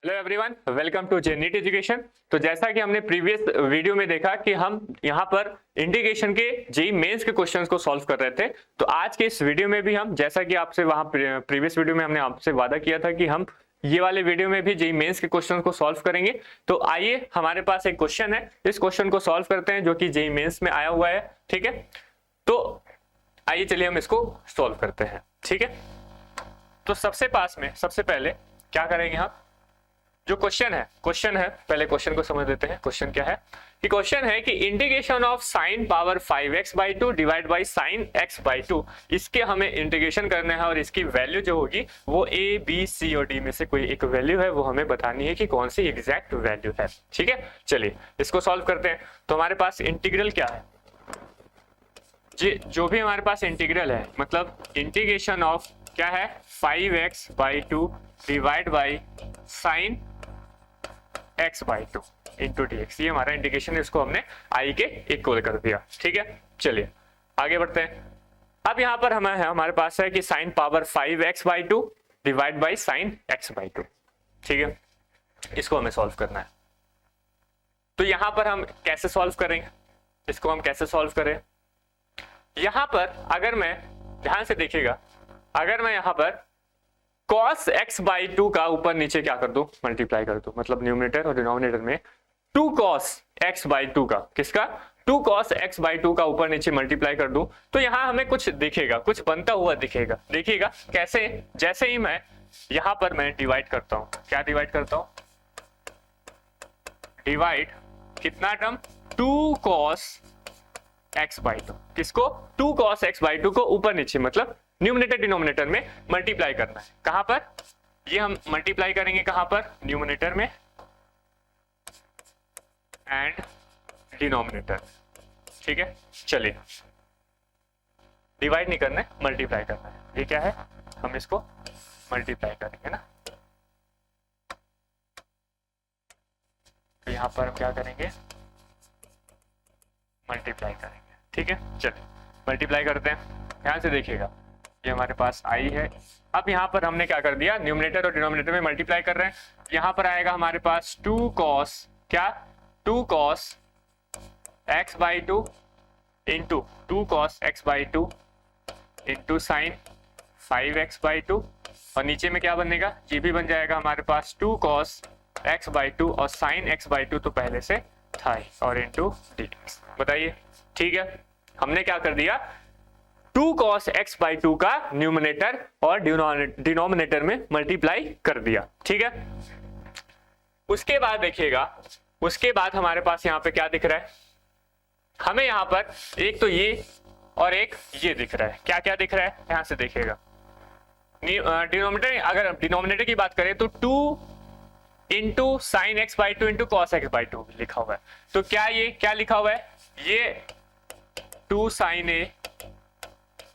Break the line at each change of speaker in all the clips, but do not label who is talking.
Hello everyone, welcome to Zenith education. तो जैसा कि हमने प्रीवियस वीडियो में देखा कि हम यहाँ पर इंटीग्रेशन के जेईई मेंस के क्वेश्चंस को सॉल्व कर रहे थे। तो आज के इस वीडियो में भी हम, जैसा कि आपसे वहाँ प्रीवियस वीडियो में हमने आपसे वादा किया था कि हम ये वाले वीडियो में भी जेईई मेंस के क्वेश्चन को सॉल्व करेंगे। तो आइए, हमारे पास एक क्वेश्चन है, इस क्वेश्चन को सॉल्व करते हैं जो कि जेईई मेंस में आया हुआ है। ठीक है, तो आइए चलिए हम इसको सॉल्व करते हैं। ठीक है, तो सबसे पहले क्या करेंगे, हम जो क्वेश्चन है पहले क्वेश्चन को समझ लेते हैं। क्वेश्चन क्या है कि क्वेश्चन है कि integration of sine power 5x/2 divide by sign x/2, इसके हमें इंटीग्रेशन करना है और इसकी वैल्यू जो होगी वो a b c और d में से कोई एक वैल्यू है, वो हमें बतानी है कि कौन सी एग्जैक्ट वैल्यू है। ठीक है, चलिए इसको सॉल्व करते हैं। तो हमारे पास इंटीग्रल क्या है जी, जो भी हमारे पास इंटीग्रल है, मतलब इंटीग्रेशन ऑफ क्या है 5x/2 divide by sign x/2 into dx, ये हमारा इंटीग्रेशन है, इसको हमने i के इक्वल कर दिया। ठीक है, चलिए आगे बढ़ते हैं। अब यहाँ पर हमारे पास है कि sine power 5x/2 divide by sign x/2। ठीक है, इसको हमें सॉल्व करना है। तो यहाँ पर हम कैसे सॉल्व करेंगे, इसको हम कैसे सॉल्व करें, यहाँ पर अगर मैं ध्यान से देखिएगा, अगर मैं यहाँ पर cos x/2 का ऊपर नीचे क्या कर दूं, मल्टीप्लाई कर दूं, मतलब न्यूमरेटर और डिनोमिनेटर में 2 cos x/2 का, किसका 2 cos x/2 का ऊपर नीचे मल्टीप्लाई कर दूं, तो यहां हमें कुछ दिखेगा, कुछ बनता हुआ दिखेगा। देखिएगा कैसे, जैसे ही मैं यहां पर मैं डिवाइड करता हूं, क्या डिवाइड करता हूं, डिवाइड कितना टर्म 2 cos x/2, किसको 2 cos x/2 को ऊपर नीचे, मतलब न्यूमरेटर डिनोमिनेटर में मल्टीप्लाई करना है। कहां पर, ये हम मल्टीप्लाई करेंगे कहां पर, न्यूमरेटर में एंड डिनोमिनेटर। ठीक है, चलिए डिवाइड नहीं करना है, मल्टीप्लाई करना है। ये क्या है, हम इसको मल्टीप्लाई करेंगे ना, तो यहां पर हम क्या करेंगे, मल्टीप्लाई करेंगे। ठीक है, चलिए मल्टीप्लाई करते हैं, ध्यान से देखिएगा, ये हमारे पास आई है। अब यहाँ पर हमने क्या कर दिया, न्यूमरेटर और डिनोमिनेटर में मल्टीप्लाई कर रहे हैं। यहाँ पर आएगा हमारे पास 2 cos, क्या 2 cos x/2 into 2 cos x/2 into sine 5x/2, और नीचे में क्या बनेगा, ये भी बन जाएगा हमारे पास 2 cos x/2 और साइन x/2 तो पहले से था ही, और इंटू dx। बताइए, ठीक है, हमने क्या कर दिया, 2 cos x/2 का न्यूमरेटर और डिनोमिनेटर में मल्टीप्लाई कर दिया। ठीक है, उसके बाद देखिएगा, उसके बाद हमारे पास यहाँ पे क्या दिख रहा है, हमें यहाँ पर एक तो ये और एक ये दिख रहा है। क्या क्या दिख रहा है, यहां से देखिएगा, डिनोमिनेटर, अगर डिनोमिनेटर की बात करें तो 2 into sine x/2 into cos x/2 लिखा हुआ है। तो क्या ये क्या लिखा हुआ है, ये 2 sine a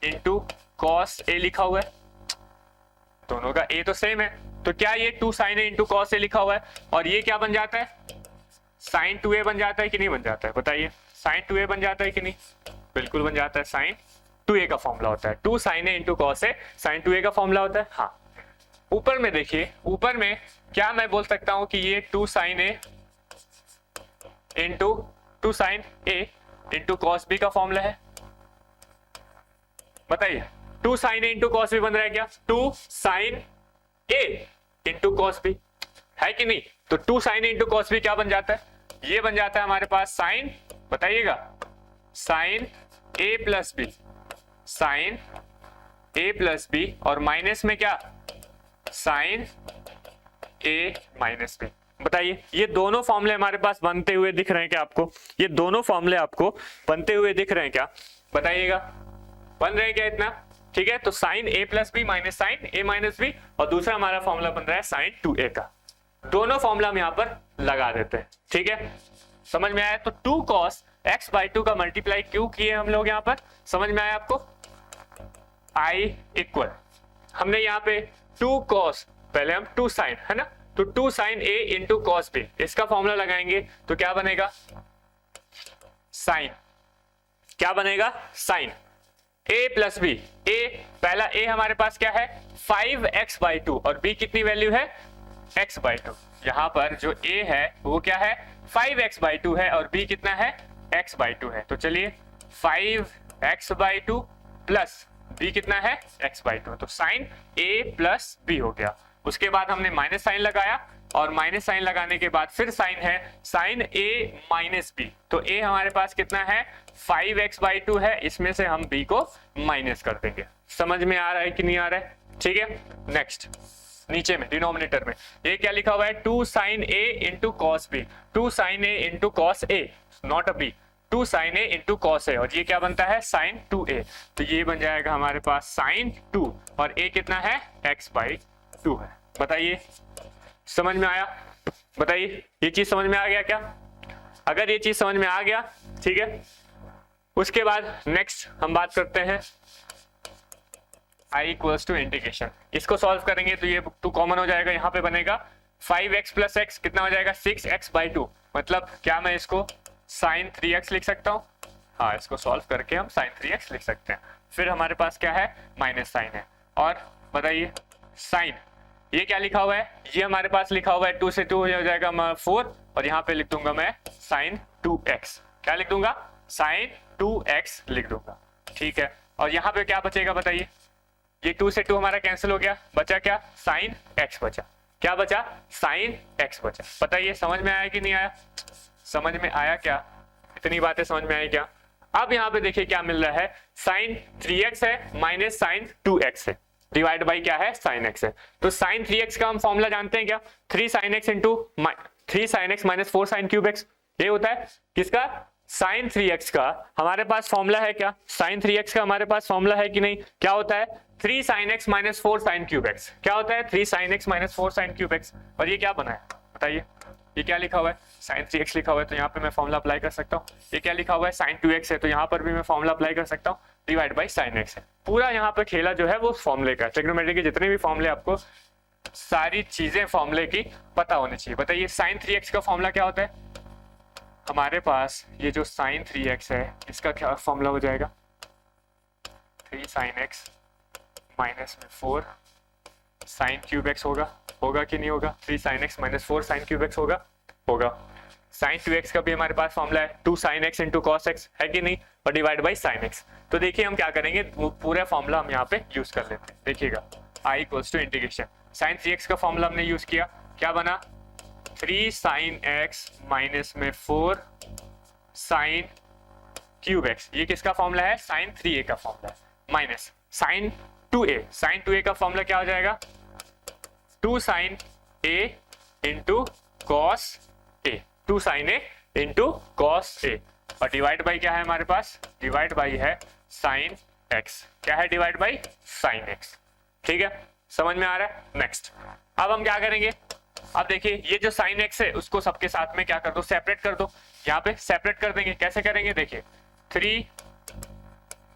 into cos A लिखा हुआ है, दोनों का ए तो सेम है, तो क्या ये 2 sign A into cos A लिखा हुआ है, और ये क्या बन जाता है, साइन 2a बन जाता है कि नहीं बन जाता है, बताइए, साइन 2a बन जाता है कि नहीं, बिल्कुल बन जाता है, साइन 2a का फॉर्मूला होता है, 2 sign A into cos A sign 2a का फॉर्मूला होता है। हाँ, ऊपर में देखिए, ऊपर में क्या मैं बोल सकता हूं कि ये 2 साइन ए इंटू 2 साइन ए इंटू कॉस बी का फॉर्मूला है। बताइए, 2 साइन ए इंटू कॉस बी बन रहा है क्या, 2 साइन ए इंटू कॉस बी, है कि नहीं, तो 2 साइन ए इंटू कॉस बी क्या बन जाता है, ये बन जाता है हमारे पास साइन, बताइएगा, साइन ए प्लस बी, साइन ए प्लस बी, और माइनस में क्या, साइन ए माइनस बी। बताइए, ये दोनों फॉर्मूले हमारे पास बनते हुए दिख रहे हैं क्या आपको, ये दोनों फॉर्मूले आपको बनते हुए दिख रहे हैं क्या, बताइएगा, बन रहे हैं क्या इतना। ठीक है, तो साइन ए प्लस बी माइनस साइन ए माइनस बी, और दूसरा हमारा फॉर्मूला बन रहा है साइन 2a का, दोनों फॉर्मूला हम यहाँ पर लगा देते हैं। ठीक है, समझ में आया, तो 2 cos x/2 का मल्टीप्लाई क्यों किए हम लोग, यहाँ पर समझ में आया आपको, i इक्वल, हमने यहाँ पे 2 cos, पहले हम 2 साइन है ना, तो 2 sine a into cos b, इसका फॉर्मूला लगाएंगे तो क्या बनेगा, साइन, क्या बनेगा, साइन a प्लस बी, ए पहला a हमारे पास क्या है 5x/2 और b कितनी वैल्यू है x/2। यहाँ पर जो a है वो क्या है 5x/2 है और b कितना है x/2 है। तो चलिए 5x/2 प्लस b कितना है x/2, तो साइन a प्लस b हो गया। उसके बाद हमने माइनस साइन लगाया और माइनस साइन लगाने के बाद फिर साइन है साइन a माइनस b, तो a हमारे पास कितना है 5x/2 है, इसमें से हम b को माइनस कर देंगे। समझ में आ रहा है कि नहीं आ रहा है? ठीक है, नेक्स्ट नीचे में डिनोमिनेटर में ये क्या लिखा हुआ है 2 sine a into cos b, 2 sine a into cos a, not a b, 2 sine a into cos a, और ये क्या बनता है साइन 2a, तो ये बन जाएगा हमारे पास साइन 2 और a कितना है x/2 है। बताइए समझ में आया? बताइए ये चीज समझ में आ गया क्या? अगर ये चीज समझ में आ गया ठीक है, उसके बाद नेक्स्ट हम बात करते हैं i इक्वल्स टू इंटीग्रेशन। इसको सॉल्व करेंगे तो ये 2 कॉमन हो जाएगा, यहाँ पे बनेगा 5x प्लस x कितना हो जाएगा 6x/2, मतलब क्या मैं इसको साइन 3x लिख सकता हूँ? हाँ, इसको सॉल्व करके हम साइन 3x लिख सकते हैं। फिर हमारे पास क्या है माइनस साइन है, और बताइए साइन ये क्या लिखा हुआ है, ये हमारे पास लिखा हुआ है 2 से 2 हो जाएगा 4, और यहाँ पे लिख दूंगा मैं साइन 2x, क्या लिख दूंगा साइन 2x लिख दूंगा। ठीक है, और यहाँ पे क्या बचेगा बताइए, ये 2 से 2 हमारा कैंसिल हो गया, बचा क्या साइन x बचा, क्या बचा साइन x बचा। बताइए समझ में आया कि नहीं आया? समझ में आया क्या? इतनी बातें समझ में आई क्या? अब यहाँ पे देखिए क्या मिल रहा है साइन 3x है माइनस साइन 2x है, डिवाइड बाई क्या है साइन x है। तो साइन 3x का हम फॉर्मूला जानते हैं क्या, 3 sine x into 3 sine x minus 4 sine cube x, ये होता है किसका साइन 3x का। हमारे पास फॉर्मूला है क्या साइन 3x का, हमारे पास फॉर्मूला है कि नहीं, क्या होता है 3 sine x minus 4 sine cube x, क्या होता है 3 sine x minus 4 sine cube x। और ये क्या बना है बताइए, ये क्या लिखा हुआ है साइन 3x लिखा हुआ है, तो यहाँ पे मैं फॉर्मूला अप्लाई कर सकता हूँ। ये क्या लिखा हुआ है साइन 2x है, तो यहाँ पर भी मैं फॉर्मूला अप्लाई कर सकता हूँ, डिवाइड बाई साइन x है। पूरा यहाँ पे खेला जो है वो फॉर्मूले का, ट्रिग्नोमेट्री के जितने भी फॉर्मूले आपको सारी चीजें फॉर्मूले की पता होनी चाहिए। बताइए साइन 3x का फॉर्मूला क्या होता है, हमारे पास ये जो साइन 3x है इसका क्या फॉर्मूला हो जाएगा 3 साइन x माइनस में 4 साइन क्यूब x होगा कि नहीं होगा, 3 sine x minus 4 sine cube x होगा। साइन 2x का भी हमारे पास फॉर्मूला है 2 sine x into cos x, है कि नहीं, और डिवाइड बाई साइन x। तो देखिए हम क्या करेंगे, पूरा फॉर्मूला हम यहाँ पे यूज कर लेते हैं। देखिएगा i equals to integration sine 3x का फॉर्मूला हमने यूज किया, क्या बना 3 साइन x माइनस में 4 साइन क्यूब x, ये किसका फॉर्मूला है साइन 3a का फॉर्मूला है, माइनस साइन 2a का फॉर्मूला क्या हो जाएगा 2 sine a into cos a, 2 sine a into cos a, और डिवाइड बाई क्या है हमारे पास, डिवाइड बाई है साइन x, क्या है डिवाइड बाई साइन x। ठीक है, समझ में आ रहा है? नेक्स्ट अब हम क्या करेंगे, अब देखिए ये जो साइन x है उसको सबके साथ में क्या कर दो सेपरेट कर दो, यहाँ पे सेपरेट कर देंगे। कैसे करेंगे देखिए 3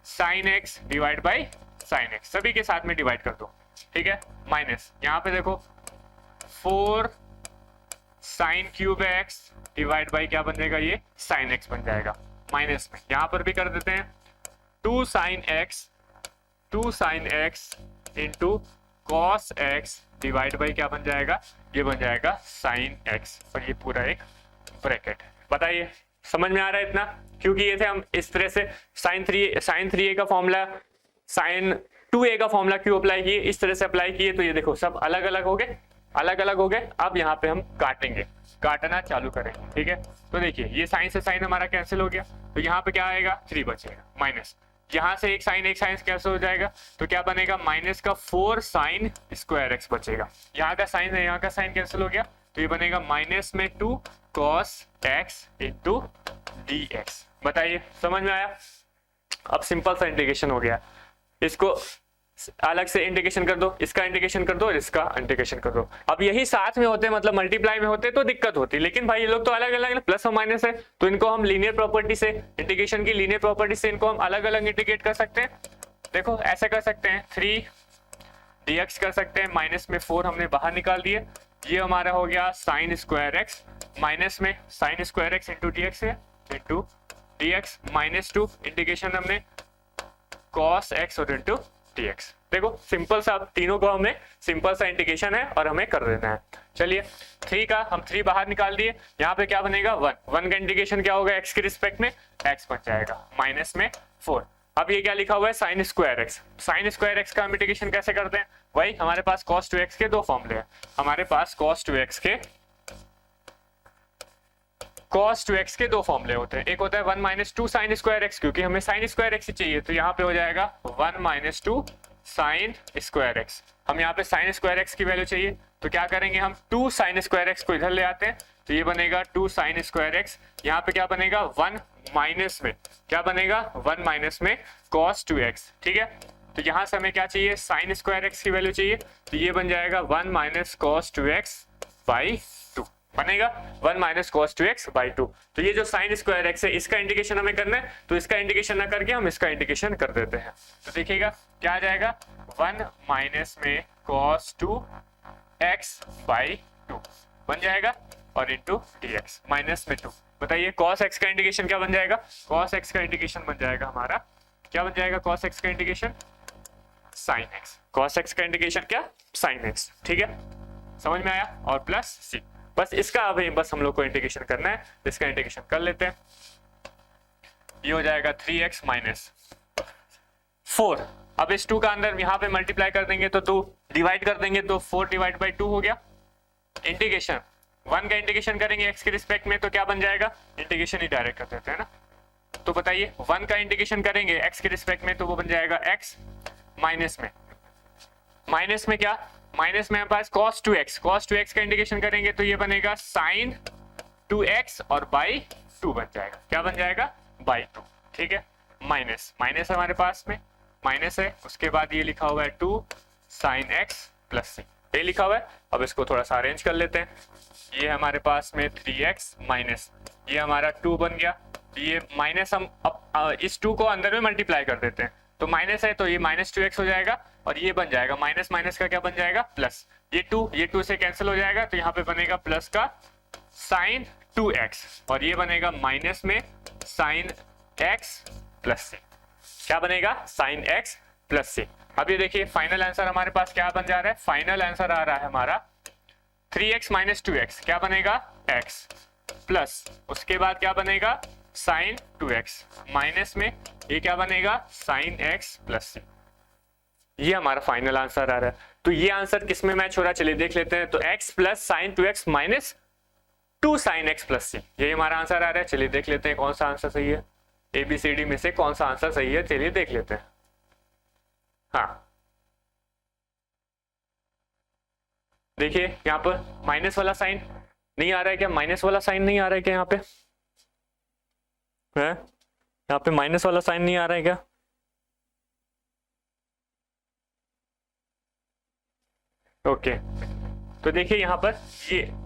sine x divide by sine x, सभी के साथ में डिवाइड कर दो। ठीक है, माइनस यहाँ पे देखो 4 sine cube x divide by क्या बन जाएगा, ये साइन x बन जाएगा, माइनस में यहाँ पर भी कर देते हैं 2 sine x into cos x divide by क्या बन जाएगा, ये बन जाएगा साइन x, और ये पूरा एक ब्रैकेट है। बताइए समझ में आ रहा है इतना? क्योंकि ये थे हम इस तरह से साइन 3a का फॉर्मूला साइन 2a का फॉर्मूला क्यों अप्लाई किए, इस तरह से अप्लाई किए, तो ये देखो सब अलग अलग हो गए। अब यहाँ पे हम काटना चालू करेंगे। ठीक है, तो देखिए ये साइन से साइन हमारा कैंसिल हो गया, तो यहाँ पे क्या आएगा 3 बचेगा, माइनस यहाँ से एक साइन कैंसिल हो जाएगा, तो क्या बनेगा माइनस का 4 साइन स्क्वायर x बचेगा। यहाँ का साइन है, यहाँ का साइन कैंसिल हो गया, तो ये बनेगा माइनस में 2 cos x इंटू dx। बताइए समझ में आया? अब सिंपल सा इंटीग्रेशन हो गया, इसको अलग से इंटीग्रेशन कर दो, इसका इंटीग्रेशन कर दो और इसका इंटीग्रेशन कर दो। अब यही साथ में होते मतलब मल्टीप्लाई में होते तो दिक्कत होती, लेकिन भाई ये लोग तो अलग अलग प्लस और माइनस है, तो इनको हम लीनियर प्रॉपर्टी से इंटीग्रेशन की लीनियर प्रॉपर्टी से इनको हम अलग अलग इंटीग्रेट कर सकते हैं। देखो ऐसे कर सकते हैं 3 dx कर सकते हैं, माइनस में 4 हमने बाहर निकाल दिए, ये हमारा हो गया साइन स्क्वायर x, माइनस में sine square x into dx है इंटू dx माइनस 2 इंटीग्रेशन हमने cos x और इंटू dx। देखो सिंपल सा, अब तीनों को हमें सिंपल सा इंटीग्रेशन है और हमें कर देना है। चलिए 3 का हम 3 बाहर निकाल दिए, यहाँ पे क्या बनेगा 1 का इंटीग्रेशन क्या होगा x के रिस्पेक्ट में, x बन जाएगा माइनस में 4। अब ये क्या लिखा हुआ है sine square x. Sine square x का इंटीग्रेशन कैसे करते हैं, वही हमारे पास cos 2x के दो फॉर्मूले हैं। हमारे पास cos 2x के दो फॉर्मूले होते हैं, एक होता है 1 माइनस 2 साइन स्क्वायर एक्स, क्योंकि हमें साइन स्क्वायर एक्स ही चाहिए, तो यहाँ पे हो जाएगा 1 माइनस 2 साइन स्क्वायर एक्स। हम यहाँ पे साइन स्क्वायर एक्स की वैल्यू चाहिए, तो क्या करेंगे हम 2 साइन स्क्वायर एक्स को इधर ले आते हैं, तो ये बनेगा 2 साइन स्क्वायर एक्स। यहाँ पे क्या बनेगा 1 माइनस में क्या बनेगा 1 माइनस में cos 2x। ठीक है, तो यहाँ से हमें क्या चाहिए साइन स्क्वायर एक्स की वैल्यू चाहिए, तो ये बन जाएगा 1 माइनस cos 2x बाई 2 बनेगा 1 माइनस cos 2x बाई 2। तो ये जो साइन स्क्वायर एक्स है इसका इंटीग्रेशन हमें करना है, तो इसका इंटीग्रेशन ना करके हम इसका इंटीग्रेशन कर देते हैं। तो देखिएगा क्या आ जाएगा 1 माइनस में cos 2x बाई 2 बन जाएगा और इंटू dx माइनस में 2। बताइए cos x का इंटीग्रेशन क्या बन जाएगा, cos x का इंटीग्रेशन बन जाएगा हमारा, क्या बन जाएगा cos x का integration sin x। cos x का इंटीग्रेशन क्या sin x। ठीक है, समझ में आया, और प्लस c। बस इसका अभी बस हम लोग को इंटीग्रेशन करना है, इसका इंटीग्रेशन कर लेते हैं। ये हो जाएगा 3x माइनस 4। अब इस 2 का अंदर यहाँ पे मल्टीप्लाई कर देंगे तो 2 डिवाइड कर देंगे तो 4 डिवाइड बाई 2 हो गया। इंटीग्रेशन 1 का इंटीग्रेशन करेंगे x के रिस्पेक्ट में तो क्या बन जाएगा, इंटीग्रेशन ही डायरेक्ट कर देते हैं ना। तो बताइए 1 का इंटीग्रेशन करेंगे x के रिस्पेक्ट में तो वो बन जाएगा x माइनस में क्या, माइनस में हमारे पास cos 2x का इंटीग्रेशन करेंगे तो ये बनेगा sin 2x और बाई 2 बन जाएगा, क्या बन जाएगा बाई 2। ठीक है, माइनस माइनस हमारे पास में माइनस है, उसके बाद ये लिखा हुआ है 2 sin x प्लस c, ये लिखा हुआ है। अब इसको थोड़ा सा अरेंज कर लेते हैं, ये हमारे पास में 3x माइनस ये हमारा 2 बन गया, ये माइनस हम अब इस 2 को अंदर में मल्टीप्लाई कर देते हैं, तो माइनस है तो ये माइनस 2x हो जाएगा और ये बन जाएगा माइनस माइनस का क्या बन जाएगा प्लस, ये 2 से कैंसिल हो जाएगा तो यहाँ पे बनेगा प्लस का साइन 2x और ये बनेगा माइनस में साइन x प्लस c, क्या बनेगा साइन x प्लस c। अब ये देखिए फाइनल आंसर हमारे पास क्या बन जा रहा है, फाइनल आंसर आ रहा है हमारा 3x माइनस 2x, क्या बनेगा x प्लस उसके बाद क्या बनेगा साइन 2x माइनस में ये क्या बनेगा साइन x प्लस c। ये हमारा फाइनल आंसर आ रहा है। तो ये आंसर किस में मैच हो रहा है चलिए देख लेते हैं। तो x plus sine 2x minus 2 sine x plus c, यही हमारा आंसर आ रहा है। चलिए देख लेते हैं कौन सा आंसर सही है, ABCD में से कौन सा आंसर सही है, चलिए देख लेते हैं। हाँ देखिए यहाँ पर माइनस वाला साइन नहीं आ रहा है क्या, माइनस वाला साइन नहीं आ रहा है क्या, यहाँ पे है, यहाँ पे माइनस वाला साइन नहीं आ रहा है क्या, ओके। तो देखिए यहाँ पर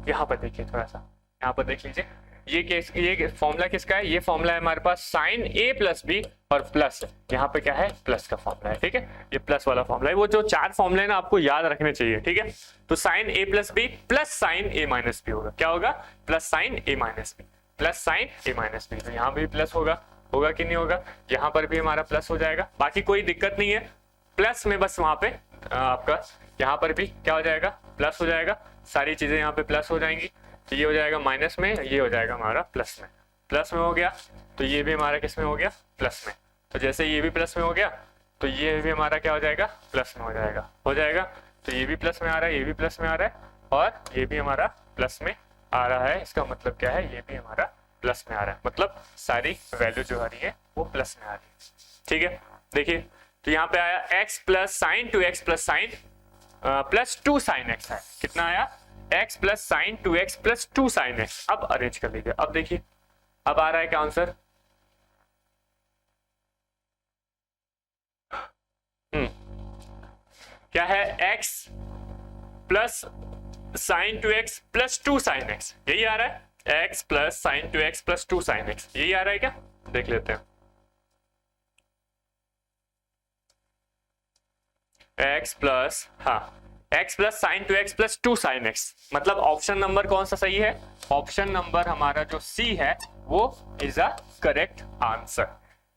यहाँ पर देखिए थोड़ा सा यहाँ पर देख लीजिए, ये फॉर्मूला किसका है, ये फॉर्मूला है हमारे पास साइन a प्लस बी और प्लस यहाँ पे क्या है प्लस का फॉर्मूला है। ठीक है, ये प्लस वाला फॉर्मूला है, वो जो 4 फॉर्मूले है ना आपको याद रखने चाहिए। ठीक है, तो sine a plus b plus sine a minus b होगा, क्या होगा plus sine a minus b plus sine a minus b. तो यहाँ भी प्लस होगा कि नहीं होगा, यहाँ पर भी हमारा प्लस हो जाएगा, बाकी कोई दिक्कत नहीं है। प्लस में बस वहां पे आपका यहाँ पर भी क्या हो जाएगा प्लस हो जाएगा, सारी चीजें यहाँ पे प्लस हो जाएंगी। तो ये हो जाएगा माइनस में, ये हो जाएगा हमारा प्लस में हो गया, तो ये भी हमारा किस में हो गया प्लस में। तो जैसे ये भी प्लस में हो गया तो ये भी हमारा क्या हो जाएगा प्लस में हो जाएगा। तो ये भी प्लस में आ रहा है, ये भी प्लस में आ रहा है और ये भी हमारा प्लस में आ रहा है। इसका मतलब क्या है, ये भी हमारा प्लस में आ रहा है, मतलब सारी वैल्यू जो आ रही है वो प्लस में आ रही है। ठीक है, देखिए तो यहाँ पे आया x plus sine 2x plus sine plus 2 sine x है, कितना आया x plus sine 2x plus 2 sine x। अब अरेंज कर लीजिए, अब देखिए अब आ रहा है क्या आंसर, क्या है x plus sine 2x plus 2 sine x, यही आ रहा है x plus sine 2x plus 2 sine x, यही आ रहा है क्या, देख लेते हैं। x plus x plus sine 2x plus 2 sine x, मतलब ऑप्शन नंबर कौन सा सही है, ऑप्शन नंबर हमारा जो C है वो इज अ करेक्ट आंसर।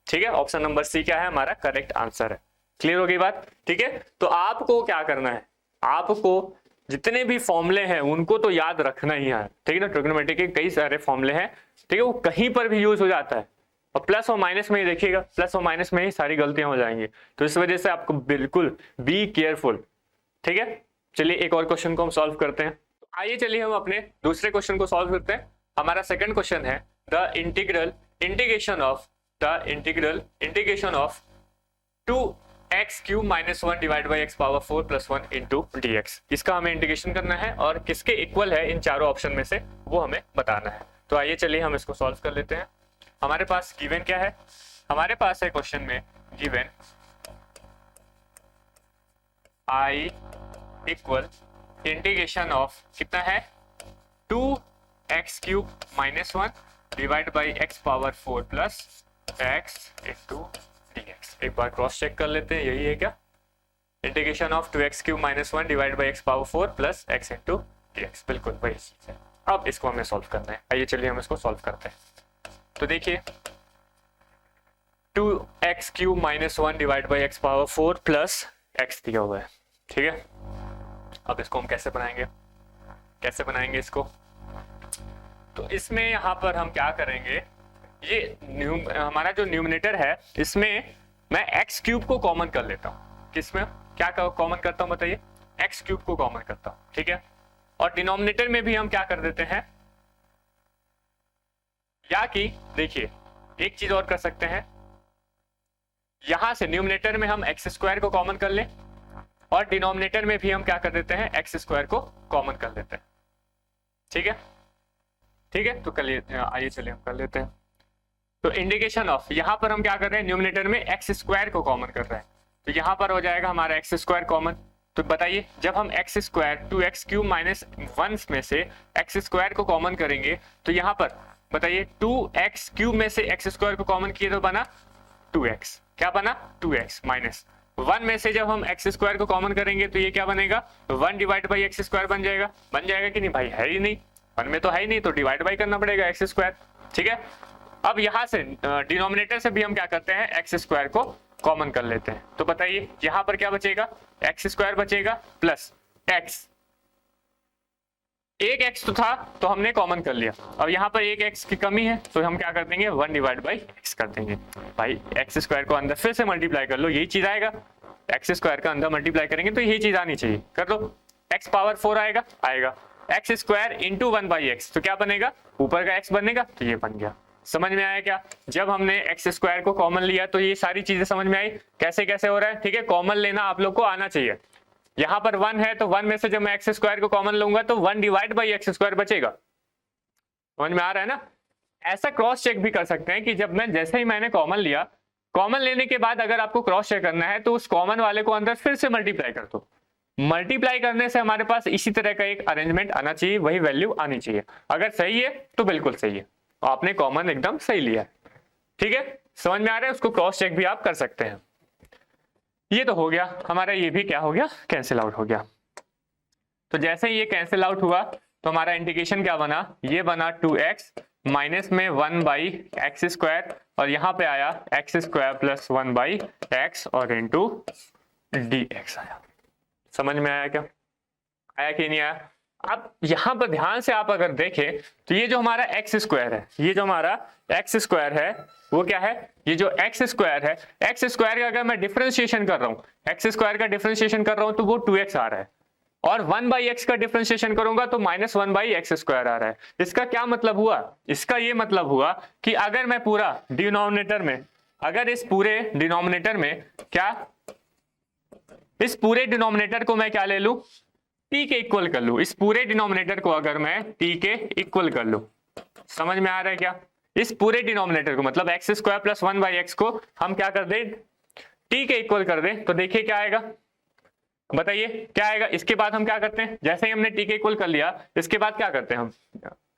ठीक है, ऑप्शन नंबर C क्या है हमारा करेक्ट आंसर है। क्लियर हो गई बात? ठीक है, तो आपको क्या करना है, आपको जितने भी फॉर्मूले हैं उनको तो याद रखना ही है, ठीक है ना। ट्रिग्नोमेट्री के कई सारे फॉर्मूले हैं, ठीक है, वो कहीं पर भी यूज हो जाता है, और प्लस और माइनस में ही देखिएगा, प्लस और माइनस में ही सारी गलतियां हो जाएंगी, तो इस वजह से आपको बिल्कुल बी केयरफुल, ठीक है। चलिए एक और क्वेश्चन को हम सॉल्व करते हैं। तो आइए चलिए हम अपने दूसरे क्वेश्चन को सॉल्व करते हैं। हमारा सेकंड क्वेश्चन है the integration of 2x³ - 1 divide by x power 4 + 1 into dx। इसका हमें इंटीग्रेशन करना है और किसके इक्वल है इन चारों ऑप्शन में से वो हमें बताना है। तो आइए चलिए हम इसको सॉल्व कर लेते हैं। हमारे पास गिवन क्या है, हमारे पास है क्वेश्चन में given i equal integration of कितना है 2x³ - 1 divide by x power 4 + x into dx। एक बार क्रॉस चेक कर लेते हैं, यही है क्या, integration of 2x³ - 1 divide by x power 4 + x into dx, बिल्कुल वही चीज है। अब इसको हमें सॉल्व करना है, आइए चलिए हम इसको सॉल्व करते हैं। तो देखिए 2x³ - 1 divide by x power 4 + x दिया हुआ है, ठीक है। अब इसको हम कैसे बनाएंगे इसको, तो इसमें यहाँ पर हम क्या करेंगे, ये हमारा जो न्यूमरेटर है इसमें मैं x³ को कॉमन कर लेता हूँ। किसमें क्या कॉमन करता हूँ बताइए, x³ को कॉमन करता हूँ, ठीक है। और डिनोमिनेटर में भी हम क्या कर देते हैं, या कि देखिए एक चीज और कर सकते हैं, यहां से न्यूमरेटर में हम x² को कॉमन कर लें और डिनोमिनेटर में भी हम क्या कर देते हैं x² को कॉमन कर लेते हैं, ठीक है, ठीक है। तो आइए चलिए हम कर लेते हैं। तो इंटीग्रेशन ऑफ, यहां पर हम क्या कर रहे हैं, न्यूमरेटर में x² को कॉमन कर रहे हैं, तो यहां पर हो जाएगा हमारा x² कॉमन। तो बताइए जब हम x² 2x³ - 1 में से x² को कॉमन करेंगे तो यहां पर बताइए 2x³ में से x² को कॉमन किए तो बना 2x, क्या बना 2x माइनस 1 में से जब हम x² को कॉमन करेंगे तो ये क्या बनेगा 1 डिवाइड बाई x² बन जाएगा कि नहीं भाई, है ही नहीं, 1 में तो है ही नहीं, तो डिवाइड बाई करना पड़ेगा x², ठीक है। अब यहां से डिनोमिनेटर से भी हम क्या करते हैं x² को कॉमन कर लेते हैं, तो बताइए यहां पर क्या बचेगा, x² बचेगा प्लस x, एक x तो था तो हमने कॉमन कर लिया, अब यहाँ पर एक x की कमी है तो हम क्या कर देंगे 1 डिवाइड बाई x कर देंगे। भाई x² को अंदर फिर से मल्टीप्लाई कर लो, यही चीज आएगा, x² का अंदर मल्टीप्लाई करेंगे तो यही चीज आनी चाहिए, कर लो, x पावर 4 आएगा x² इंटू 1 बाई x, तो क्या बनेगा ऊपर का x बनेगा, तो ये बन गया। समझ में आया क्या, जब हमने x² को कॉमन लिया तो ये सारी चीजें समझ में आई कैसे कैसे हो रहा है, ठीक है। कॉमन लेना आप लोग को आना चाहिए, यहां पर 1 है तो 1 में से जब मैं x² को कॉमन लूंगा तो 1 डिवाइड बाई x² बचेगा, समझ में आ रहा है ना। ऐसा क्रॉस चेक भी कर सकते हैं कि जब जैसे ही मैंने कॉमन लिया, कॉमन लेने के बाद अगर आपको क्रॉस चेक करना है तो उस कॉमन वाले को अंदर फिर से मल्टीप्लाई कर दो, मल्टीप्लाई करने से हमारे पास इसी तरह का एक अरेंजमेंट आना चाहिए, वही वैल्यू आनी चाहिए, अगर सही है तो बिल्कुल सही है, आपने कॉमन एकदम सही लिया है, ठीक है। समझ में आ रहा है, उसको क्रॉस चेक भी आप कर सकते हैं। ये तो हो गया हमारा, ये भी क्या हो गया कैंसिल आउट हो गया। तो जैसे ही ये कैंसिल आउट हुआ तो हमारा इंटीग्रेशन क्या बना, ये बना 2x माइनस में 1 बाई x² और यहाँ पे आया x² प्लस 1 बाई x और इंटू dx आया। समझ में आया क्या, आया कि नहीं आया। अब यहाँ पर ध्यान से आप अगर देखें तो ये जो हमारा x² है, ये जो हमारा x² है वो क्या है, ये जो x² है, x² का अगर मैं डिफरेंशिएशन कर रहा हूँ, x² का डिफरेंशिएशन कर रहा हूँ तो वो 2x आ रहा है, और 1 बाई x का डिफरेंशिएशन करूंगा तो -1 बाई x² आ रहा है। इसका क्या मतलब हुआ, इसका ये मतलब हुआ कि अगर मैं पूरा डिनोमिनेटर में, अगर इस पूरे डिनोमिनेटर में क्या, इस पूरे डिनोमिनेटर को मैं क्या ले लूं, t के इक्वल कर लूं, इस पूरे डिनोमिनेटर को अगर मैं t के इक्वल कर लूं, समझ में आ रहा है क्या, इस पूरे डिनोमिनेटर को मतलब x² प्लस 1 बाई x को हम क्या कर दें t के इक्वल कर दें, तो देखिए क्या आएगा, बताइए क्या आएगा। इसके बाद हम क्या करते हैं, जैसे ही हमने t के इक्वल कर लिया इसके बाद क्या करते हैं हम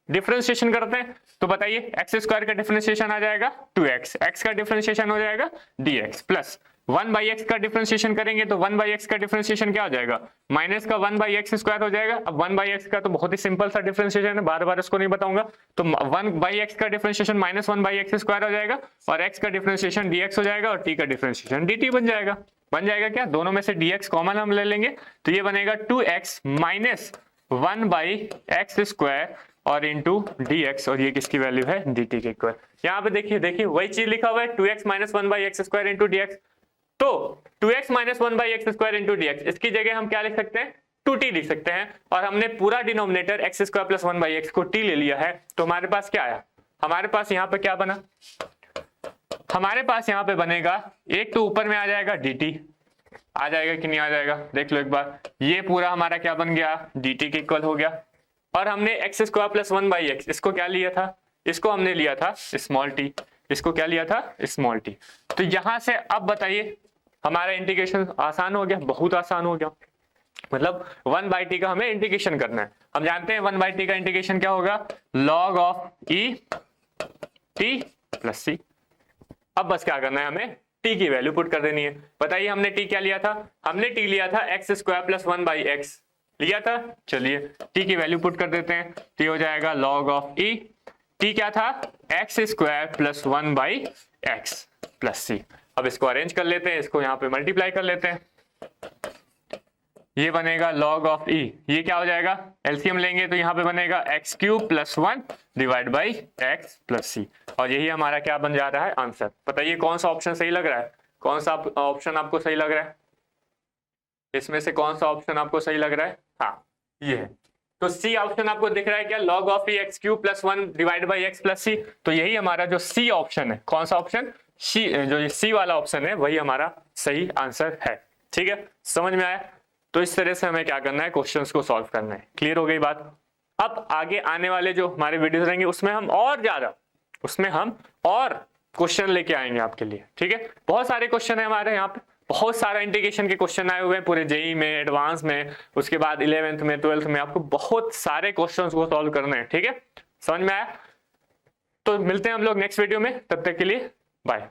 डिफरेंशिएशन करते हैं, तो बताइए x² का डिफरेंशिएशन आ जाएगा 2x, x का डिफरेंशिएशन हो जाएगा dx प्लस 1/x का डिफरेंशिएशन करेंगे तो 1/x का डिफरेंशिएशन क्या हो जाएगा, माइनस का 1/x² हो जाएगा। अब 1/x का तो बहुत ही सिंपल सा डिफरेंशिएशन है, बार बार इसको नहीं बताऊंगा। तो 1/x का डिफरेंशिएशन माइनस 1/x² हो जाएगा और x का डिफरेंशिएशन dx हो जाएगा और t का डिफरेंशिएशन dt बन जाएगा क्या, दोनों में से dx कॉमन हम ले लेंगे तो ये बनेगा 2x माइनस 1/x² और इंटू dx, और ये किसकी वैल्यू है, dt के इक्वल। यहाँ पे देखिए वही चीज लिखा हुआ है 2x minus 1/x² into dx। तो 2x minus 1/x² into dx, इसकी जगह हम क्या लिख सकते हैं, 2t लिख सकते हैं। और हमने पूरा डिनोमिनेटर x² प्लस 1/x को t ले लिया है, तो हमारे पास क्या आया, हमारे पास यहाँ पे क्या बना, हमारे पास यहाँ पे बनेगा, एक तो ऊपर में आ जाएगा dt, आ जाएगा कि नहीं आ जाएगा, देख लो एक बार, ये पूरा हमारा क्या बन गया, dt के इक्वल हो गया। और हमने x² प्लस 1/x, इसको क्या लिया था, इसको हमने लिया था स्मॉल t, इसको क्या लिया था, स्मॉल t। तो यहां से अब बताइए हमारा इंटीग्रेशन आसान हो गया, बहुत आसान हो गया। मतलब 1/t का हमें इंटीग्रेशन करना है। हम जानते हैं 1/t का इंटीग्रेशन क्या होगा, log of e t plus c। अब बस क्या करना है, हमें t की वैल्यू पुट कर देनी है। बताइए हमने t क्या लिया था, हमने t लिया था x² प्लस 1/x लिया था। चलिए t की वैल्यू पुट कर देते हैं, t हो जाएगा log ऑफ e, t क्या था, x² plus 1/x plus c। अब इसको अरेंज कर लेते हैं, इसको यहाँ पे मल्टीप्लाई कर लेते हैं, ये बनेगा log ऑफ e, ये क्या हो जाएगा, एलसीएम लेंगे तो यहाँ पे बनेगा x³ plus 1 divide by x plus c, और यही हमारा क्या बन जा रहा है, आंसर। बताइए कौन सा ऑप्शन सही लग रहा है, कौन सा ऑप्शन आपको सही लग रहा है, इसमें से कौन सा ऑप्शन आपको सही लग रहा है, हाँ ये है। तो सी ऑप्शन आपको दिख रहा है क्या, log of e x³ plus 1 divide by x plus c। तो यही हमारा जो सी ऑप्शन है, कौन सा ऑप्शन, सी, जो ये सी वाला ऑप्शन है वही हमारा सही आंसर है। ठीक है, समझ में आया। तो इस तरह से हमें क्या करना है, क्वेश्चंस को सॉल्व करना है। क्लियर हो गई बात। अब आगे आने वाले जो हमारे वीडियोस रहेंगे उसमें हम और क्वेश्चन लेके आएंगे आपके लिए। ठीक है, बहुत सारे क्वेश्चन है हमारे यहाँ पे, बहुत सारा इंटीग्रेशन के क्वेश्चन आए हुए हैं पूरे जेई में, एडवांस में, उसके बाद 11th में, 12th में, आपको बहुत सारे क्वेश्चंस को सॉल्व करने हैं। ठीक है, समझ में आया। तो मिलते हैं हम लोग नेक्स्ट वीडियो में, तब तक के लिए बाय।